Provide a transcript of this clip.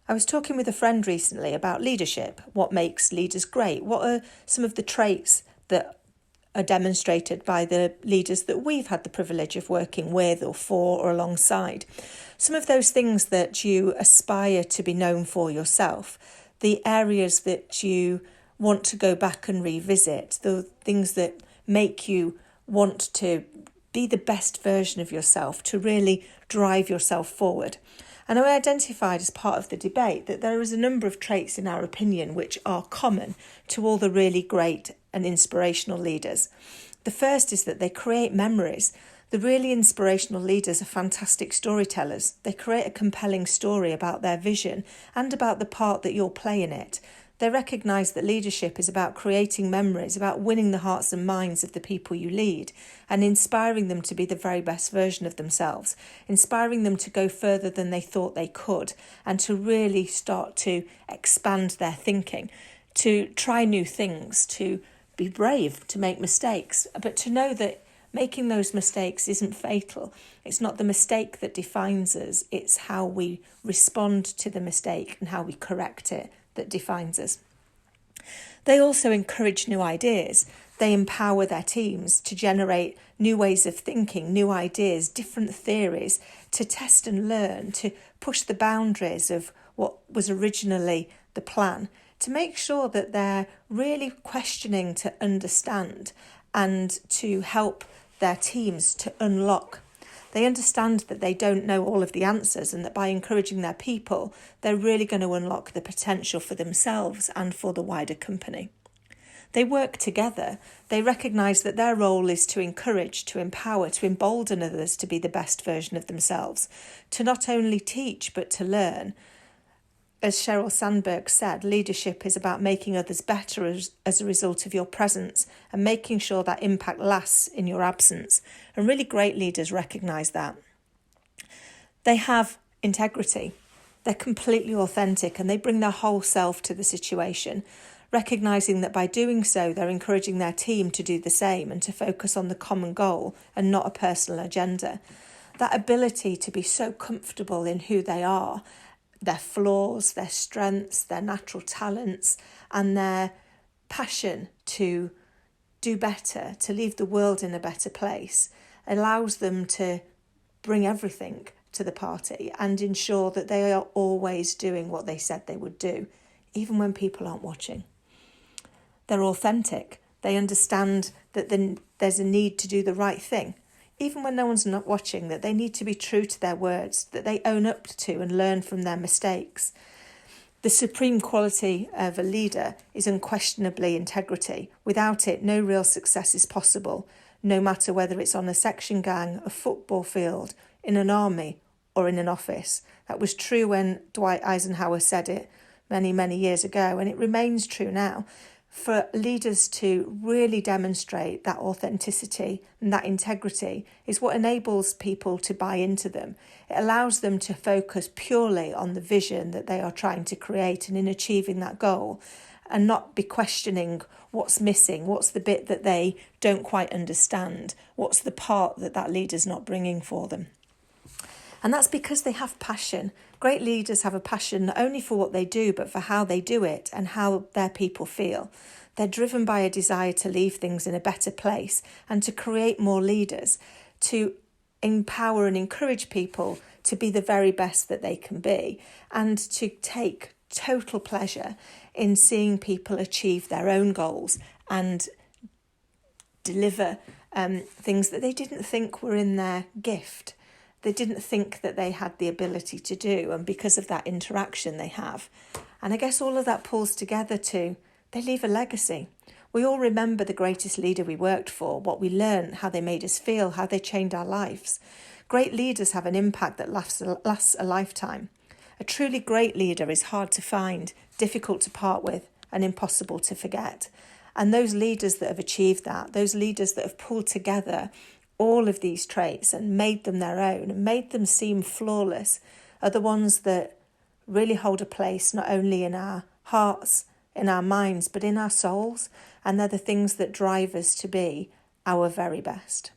I was talking with a friend recently about leadership. What makes leaders great? What are some of the traits that are demonstrated by the leaders that we've had the privilege of working with or for or alongside? Some of those things that you aspire to be known for yourself, the areas that you want to go back and revisit, the things that make you want to be the best version of yourself, to really drive yourself forward. And I identified as part of the debate that there is a number of traits, in our opinion, which are common to all the really great and inspirational leaders. The first is that they create memories. The really inspirational leaders are fantastic storytellers. They create a compelling story about their vision and about the part that you'll play in it. They recognise that leadership is about creating memories, about winning the hearts and minds of the people you lead and inspiring them to be the very best version of themselves, inspiring them to go further than they thought they could and to really start to expand their thinking, to try new things, to be brave, to make mistakes, but to know that making those mistakes isn't fatal. It's not the mistake that defines us, it's how we respond to the mistake and how we correct it that defines us. They also encourage new ideas. They empower their teams to generate new ways of thinking, new ideas, different theories, to test and learn, to push the boundaries of what was originally the plan, to make sure that they're really questioning to understand and to help their teams to unlock. They understand that they don't know all of the answers and that by encouraging their people, they're really going to unlock the potential for themselves and for the wider company. They work together. They recognise that their role is to encourage, to empower, to embolden others to be the best version of themselves, to not only teach but to learn. As Sheryl Sandberg said, leadership is about making others better as a result of your presence and making sure that impact lasts in your absence. And really great leaders recognise that. They have integrity. They're completely authentic and they bring their whole self to the situation, recognising that by doing so, they're encouraging their team to do the same and to focus on the common goal and not a personal agenda. That ability to be so comfortable in who they are, their flaws, their strengths, their natural talents, and their passion to do better, to leave the world in a better place, allows them to bring everything to the party and ensure that they are always doing what they said they would do, even when people aren't watching. They're authentic. They understand that there's a need to do the right thing, even when no one's not watching, that they need to be true to their words, that they own up to and learn from their mistakes. The supreme quality of a leader is unquestionably integrity. Without it, no real success is possible, no matter whether it's on a section gang, a football field, in an army or in an office. That was true when Dwight Eisenhower said it many, many years ago, and it remains true now. For leaders to really demonstrate that authenticity and that integrity is what enables people to buy into them. It allows them to focus purely on the vision that they are trying to create and in achieving that goal, and not be questioning what's missing, what's the bit that they don't quite understand, what's the part that that leader's not bringing for them. And that's because they have passion. Great leaders have a passion not only for what they do, but for how they do it and how their people feel. They're driven by a desire to leave things in a better place and to create more leaders, to empower and encourage people to be the very best that they can be, and to take total pleasure in seeing people achieve their own goals and deliver things that they didn't think were in their gift. They didn't think that they had the ability to do, and because of that interaction they have. And I guess all of that pulls together to, they leave a legacy. We all remember the greatest leader we worked for, what we learned, how they made us feel, how they changed our lives. Great leaders have an impact that lasts a lifetime. A truly great leader is hard to find, difficult to part with, and impossible to forget. And those leaders that have achieved that, those leaders that have pulled together all of these traits and made them their own and made them seem flawless, are the ones that really hold a place not only in our hearts, in our minds, but in our souls. And they're the things that drive us to be our very best.